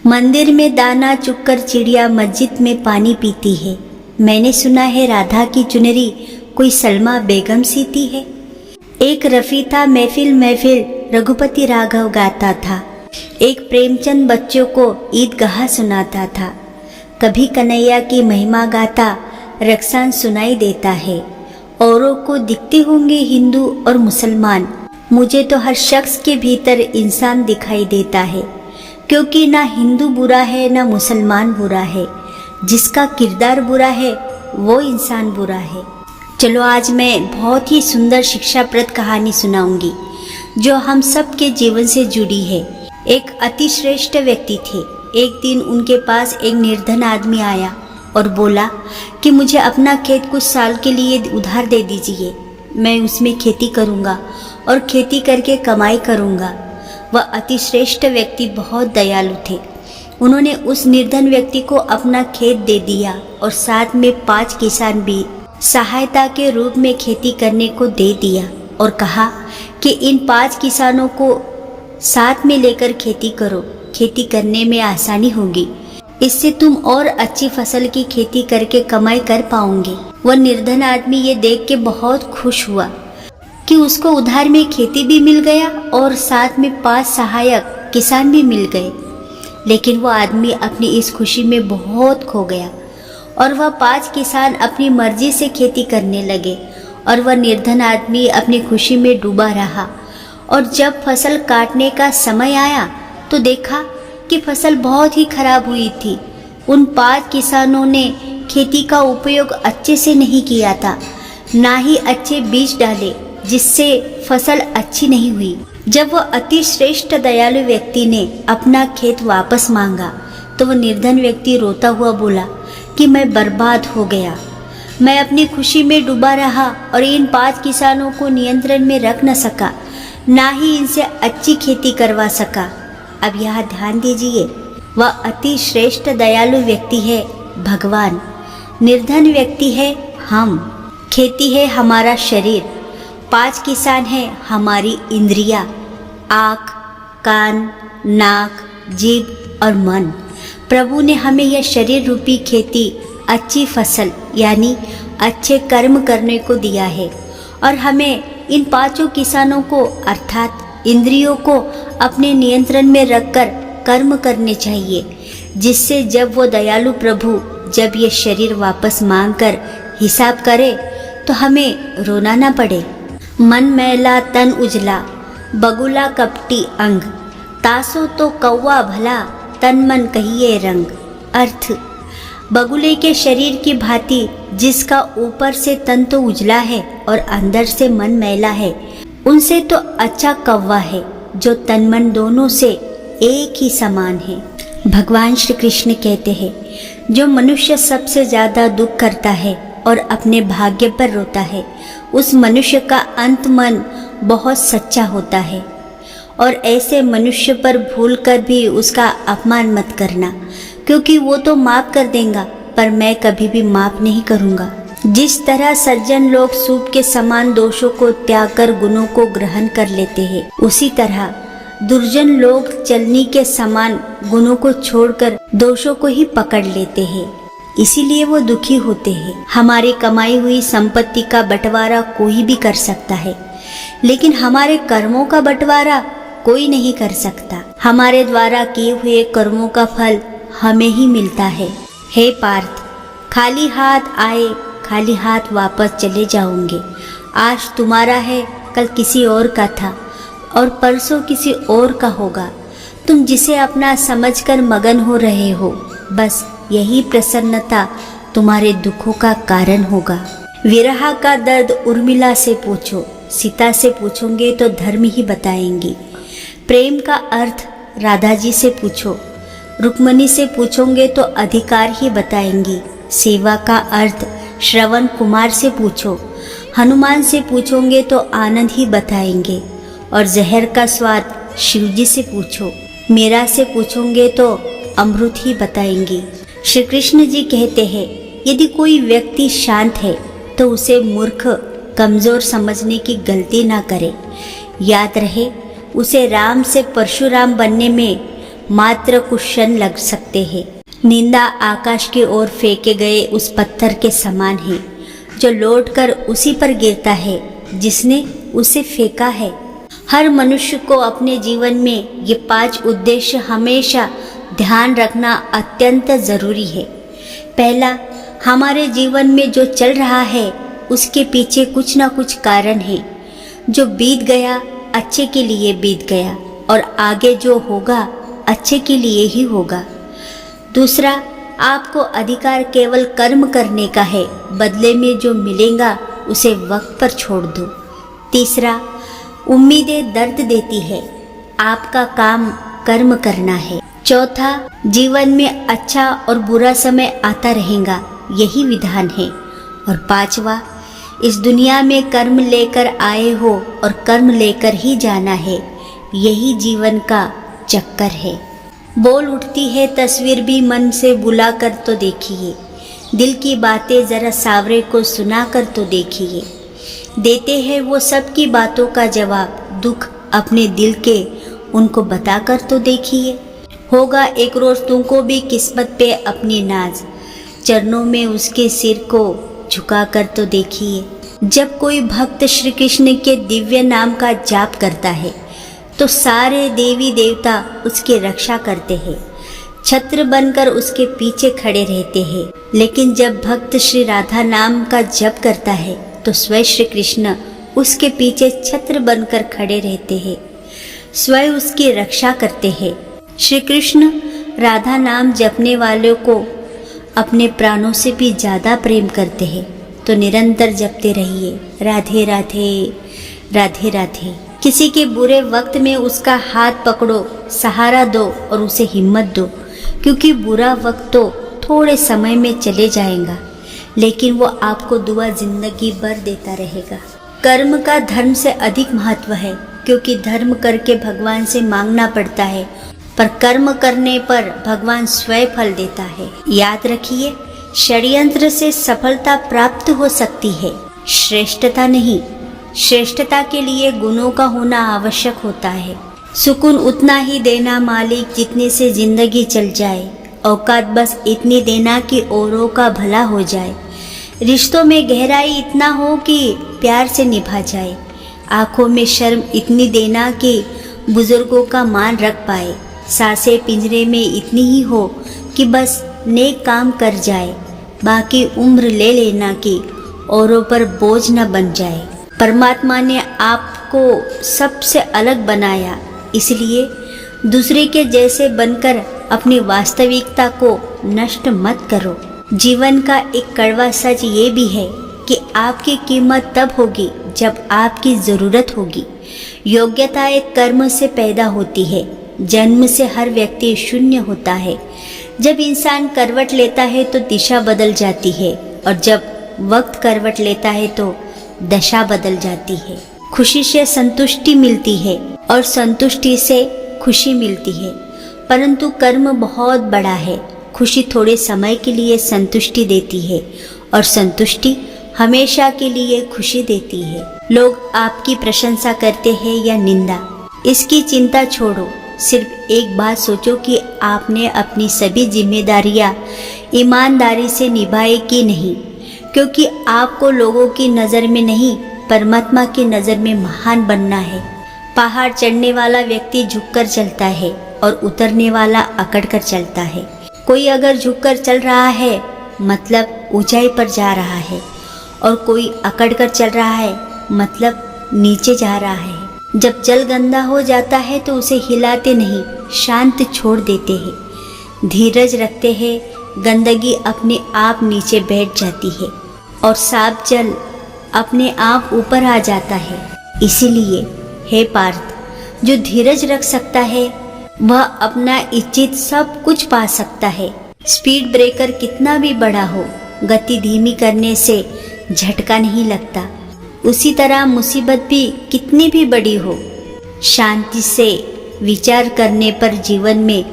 मंदिर में दाना चुगकर चिड़िया मस्जिद में पानी पीती है। मैंने सुना है राधा की चुनरी कोई सलमा बेगम सीती है। एक रफ़ी था महफिल महफिल रघुपति राघव गाता था। एक प्रेमचंद बच्चों को ईदगाह सुनाता था। कभी कन्हैया की महिमा गाता रक्सान सुनाई देता है। औरों को दिखते होंगे हिंदू और मुसलमान, मुझे तो हर शख्स के भीतर इंसान दिखाई देता है, क्योंकि ना हिंदू बुरा है ना मुसलमान बुरा है। जिसका किरदार बुरा है वो इंसान बुरा है। चलो आज मैं बहुत ही सुंदर शिक्षाप्रद कहानी सुनाऊंगी जो हम सब के जीवन से जुड़ी है। एक अतिश्रेष्ठ व्यक्ति थे। एक दिन उनके पास एक निर्धन आदमी आया और बोला कि मुझे अपना खेत कुछ साल के लिए उधार दे दीजिए, मैं उसमें खेती करूँगा और खेती करके कमाई करूँगा। वह अतिश्रेष्ठ व्यक्ति बहुत दयालु थे। उन्होंने उस निर्धन व्यक्ति को अपना खेत दे दिया और साथ में 5 किसान भी सहायता के रूप में खेती करने को दे दिया और कहा कि इन 5 किसानों को साथ में लेकर खेती करो, खेती करने में आसानी होगी, इससे तुम और अच्छी फसल की खेती करके कमाई कर पाओगे। वह निर्धन आदमी ये देख के बहुत खुश हुआ कि उसको उधार में खेती भी मिल गया और साथ में 5 सहायक किसान भी मिल गए। लेकिन वह आदमी अपनी इस खुशी में बहुत खो गया और वह 5 किसान अपनी मर्जी से खेती करने लगे और वह निर्धन आदमी अपनी खुशी में डूबा रहा। और जब फसल काटने का समय आया तो देखा कि फसल बहुत ही खराब हुई थी। उन 5 किसानों ने खेती का उपयोग अच्छे से नहीं किया था, ना ही अच्छे बीज डाले, जिससे फसल अच्छी नहीं हुई। जब वह अति श्रेष्ठ दयालु व्यक्ति ने अपना खेत वापस मांगा तो वह निर्धन व्यक्ति रोता हुआ बोला कि मैं बर्बाद हो गया, मैं अपनी खुशी में डूबा रहा और इन 5 किसानों को नियंत्रण में रख न सका, ना ही इनसे अच्छी खेती करवा सका। अब यहाँ ध्यान दीजिए, वह अति श्रेष्ठ दयालु व्यक्ति है भगवान, निर्धन व्यक्ति है हम, खेती है हमारा शरीर, 5 किसान हैं हमारी इंद्रियां, आँख, कान, नाक, जीभ और मन। प्रभु ने हमें यह शरीर रूपी खेती अच्छी फसल यानी अच्छे कर्म करने को दिया है और हमें इन 5 किसानों को अर्थात इंद्रियों को अपने नियंत्रण में रखकर कर्म करने चाहिए, जिससे जब वो दयालु प्रभु जब ये शरीर वापस मांगकर हिसाब करे तो हमें रोना ना पड़े। मन मैला तन उजला बगुला कपटी अंग, तासो तो कौवा भला तन मन कहिए रंग। अर्थ, बगुले के शरीर की भांति जिसका ऊपर से तन तो उजला है और अंदर से मन मैला है, उनसे तो अच्छा कौवा है जो तन मन दोनों से एक ही समान है। भगवान श्री कृष्ण कहते हैं, जो मनुष्य सबसे ज़्यादा दुख करता है और अपने भाग्य पर रोता है, उस मनुष्य का अंत मन बहुत सच्चा होता है। और ऐसे मनुष्य पर भूल कर भी उसका अपमान मत करना, क्योंकि वो तो माफ़ कर देगा पर मैं कभी भी माफ़ नहीं करूँगा। जिस तरह सज्जन लोग सूप के समान दोषों को त्याग कर गुणों को ग्रहण कर लेते हैं, उसी तरह दुर्जन लोग चलनी के समान गुणों को छोड़कर दोषों को ही पकड़ लेते हैं, इसीलिए वो दुखी होते हैं। हमारी कमाई हुई संपत्ति का बंटवारा कोई भी कर सकता है, लेकिन हमारे कर्मों का बंटवारा कोई नहीं कर सकता। हमारे द्वारा किए हुए कर्मों का फल हमें ही मिलता है। हे पार्थ, खाली हाथ आए खाली हाथ वापस चले जाओगे। आज तुम्हारा है, कल किसी और का था और परसों किसी और का होगा। तुम जिसे अपना समझकर मगन हो रहे हो, बस यही प्रसन्नता तुम्हारे दुखों का कारण होगा। विरह का दर्द उर्मिला से पूछो, सीता से पूछोगे तो धर्म ही बताएंगी। प्रेम का अर्थ राधा जी से पूछो, रुक्मणी से पूछोगे तो अधिकार ही बताएंगी। सेवा का अर्थ श्रवण कुमार से पूछो, हनुमान से पूछोगे तो आनंद ही बताएंगे। और जहर का स्वाद शिव जी से पूछो, मीरा से पूछोगे तो अमृत ही बताएंगी। श्री कृष्ण जी कहते हैं, यदि कोई व्यक्ति शांत है तो उसे मूर्ख कमज़ोर समझने की गलती ना करे। याद रहे, उसे राम से परशुराम बनने में मात्र कुछ क्षण लग सकते हैं। निंदा आकाश की ओर फेंके गए उस पत्थर के समान है जो लौटकर उसी पर गिरता है जिसने उसे फेंका है। हर मनुष्य को अपने जीवन में ये 5 उद्देश्य हमेशा ध्यान रखना अत्यंत जरूरी है। पहला, हमारे जीवन में जो चल रहा है उसके पीछे कुछ ना कुछ कारण है। जो बीत गया अच्छे के लिए बीत गया और आगे जो होगा अच्छे के लिए ही होगा। दूसरा, आपको अधिकार केवल कर्म करने का है, बदले में जो मिलेगा उसे वक्त पर छोड़ दो। तीसरा, उम्मीदें दर्द देती है, आपका काम कर्म करना है। चौथा, जीवन में अच्छा और बुरा समय आता रहेगा, यही विधान है। और पांचवा, इस दुनिया में कर्म लेकर आए हो और कर्म लेकर ही जाना है, यही जीवन का चक्कर है। बोल उठती है तस्वीर भी मन से बुला कर तो देखिए, दिल की बातें जरा सावरे को सुना कर तो देखिए। देते हैं वो सब की बातों का जवाब, दुख अपने दिल के उनको बता कर तो देखिए। होगा एक रोज तुमको भी किस्मत पे अपनी नाज, चरणों में उसके सिर को झुका कर तो देखिए। जब कोई भक्त श्री कृष्ण के दिव्य नाम का जाप करता है तो सारे देवी देवता उसकी रक्षा करते हैं, छत्र बनकर उसके पीछे खड़े रहते हैं। लेकिन जब भक्त श्री राधा नाम का जप करता है तो स्वयं श्री कृष्ण उसके पीछे छत्र बनकर खड़े रहते हैं, स्वयं उसकी रक्षा करते हैं। श्री कृष्ण राधा नाम जपने वालों को अपने प्राणों से भी ज़्यादा प्रेम करते हैं। तो निरंतर जपते रहिए, राधे राधे राधे राधे। किसी के बुरे वक्त में उसका हाथ पकड़ो, सहारा दो और उसे हिम्मत दो, क्योंकि बुरा वक्त तो थोड़े समय में चले जाएगा, लेकिन वो आपको दुआ जिंदगी भर देता रहेगा। कर्म का धर्म से अधिक महत्व है, क्योंकि धर्म करके भगवान से मांगना पड़ता है, पर कर्म करने पर भगवान स्वयं फल देता है। याद रखिए, षड्यंत्र से सफलता प्राप्त हो सकती है, श्रेष्ठता नहीं। श्रेष्ठता के लिए गुणों का होना आवश्यक होता है। सुकून उतना ही देना मालिक जितने से जिंदगी चल जाए, औकात बस इतनी देना कि औरों का भला हो जाए। रिश्तों में गहराई इतना हो कि प्यार से निभा जाए, आंखों में शर्म इतनी देना कि बुजुर्गों का मान रख पाए। सांसें पिंजरे में इतनी ही हो कि बस नेक काम कर जाए, बाकी उम्र ले लेना कि औरों पर बोझ न बन जाए। परमात्मा ने आपको सबसे अलग बनाया, इसलिए दूसरे के जैसे बनकर अपनी वास्तविकता को नष्ट मत करो। जीवन का एक कड़वा सच ये भी है कि आपकी कीमत तब होगी जब आपकी ज़रूरत होगी। योग्यता एक कर्म से पैदा होती है, जन्म से हर व्यक्ति शून्य होता है। जब इंसान करवट लेता है तो दिशा बदल जाती है, और जब वक्त करवट लेता है तो दशा बदल जाती है। खुशी से संतुष्टि मिलती है और संतुष्टि से खुशी मिलती है, परंतु कर्म बहुत बड़ा है। खुशी थोड़े समय के लिए संतुष्टि देती है और संतुष्टि हमेशा के लिए खुशी देती है। लोग आपकी प्रशंसा करते हैं या निंदा, इसकी चिंता छोड़ो। सिर्फ एक बात सोचो कि आपने अपनी सभी जिम्मेदारियां ईमानदारी से निभाई कि नहीं, क्योंकि आपको लोगों की नज़र में नहीं, परमात्मा की नज़र में महान बनना है। पहाड़ चढ़ने वाला व्यक्ति झुककर चलता है और उतरने वाला अकड़कर चलता है। कोई अगर झुककर चल रहा है मतलब ऊंचाई पर जा रहा है, और कोई अकड़कर चल रहा है मतलब नीचे जा रहा है। जब जल गंदा हो जाता है तो उसे हिलाते नहीं, शांत छोड़ देते हैं। धीरज रखते हैं, गंदगी अपने आप नीचे बैठ जाती है और साफ जल अपने आप ऊपर आ जाता है। इसीलिए हे पार्थ, जो धीरज रख सकता है वह अपना इच्छित सब कुछ पा सकता है। स्पीड ब्रेकर कितना भी बड़ा हो, गति धीमी करने से झटका नहीं लगता। उसी तरह मुसीबत भी कितनी भी बड़ी हो, शांति से विचार करने पर जीवन में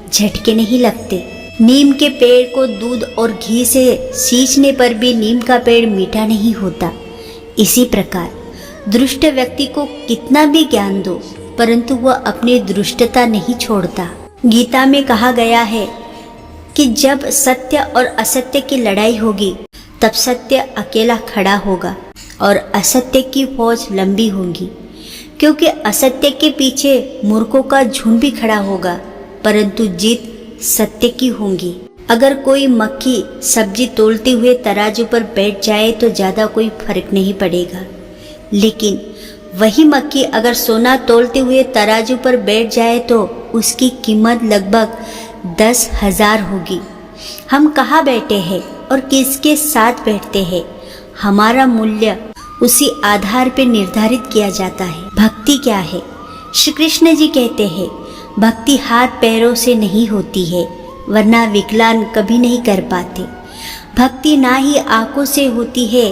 झटके नहीं लगते। नीम के पेड़ को दूध और घी से सींचने पर भी नीम का पेड़ मीठा नहीं होता। इसी प्रकार दुष्ट व्यक्ति को कितना भी ज्ञान दो, परंतु वह अपनी दुष्टता नहीं छोड़ता। गीता में कहा गया है कि जब सत्य और असत्य की लड़ाई होगी तब सत्य अकेला खड़ा होगा और असत्य की फौज लंबी होगी, क्योंकि असत्य के पीछे मूर्खों का झुंड भी खड़ा होगा, परंतु जीत सत्य की होगी। अगर कोई मक्खी सब्जी तोलते हुए तराजू पर बैठ जाए तो ज़्यादा कोई फर्क नहीं पड़ेगा, लेकिन वही मक्खी अगर सोना तोलते हुए तराजू पर बैठ जाए तो उसकी कीमत लगभग 10,000 होगी। हम कहाँ बैठे हैं और किसके साथ बैठते हैं, हमारा मूल्य उसी आधार पर निर्धारित किया जाता है। भक्ति क्या है? श्री कृष्ण जी कहते हैं, भक्ति हाथ पैरों से नहीं होती है, वरना विकलांग कभी नहीं कर पाते। भक्ति ना ही आंखों से होती है,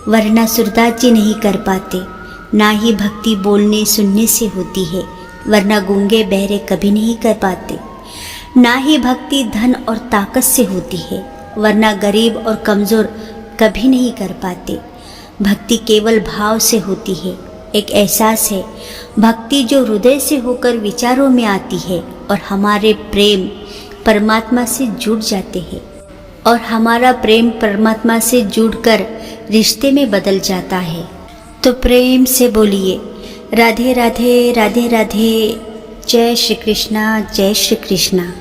वरना सूरदास जी नहीं कर पाते। ना ही भक्ति बोलने सुनने से होती है, वरना गूंगे बहरे कभी नहीं कर पाते। ना ही भक्ति धन और ताकत से होती है, वरना गरीब और कमज़ोर कभी नहीं कर पाते। भक्ति केवल भाव से होती है, एक एहसास है। भक्ति जो हृदय से होकर विचारों में आती है और हमारे प्रेम परमात्मा से जुड़ जाते हैं और हमारा प्रेम परमात्मा से जुड़कर रिश्ते में बदल जाता है। तो प्रेम से बोलिए राधे राधे राधे राधे। जय श्री कृष्णा, जय श्री कृष्णा।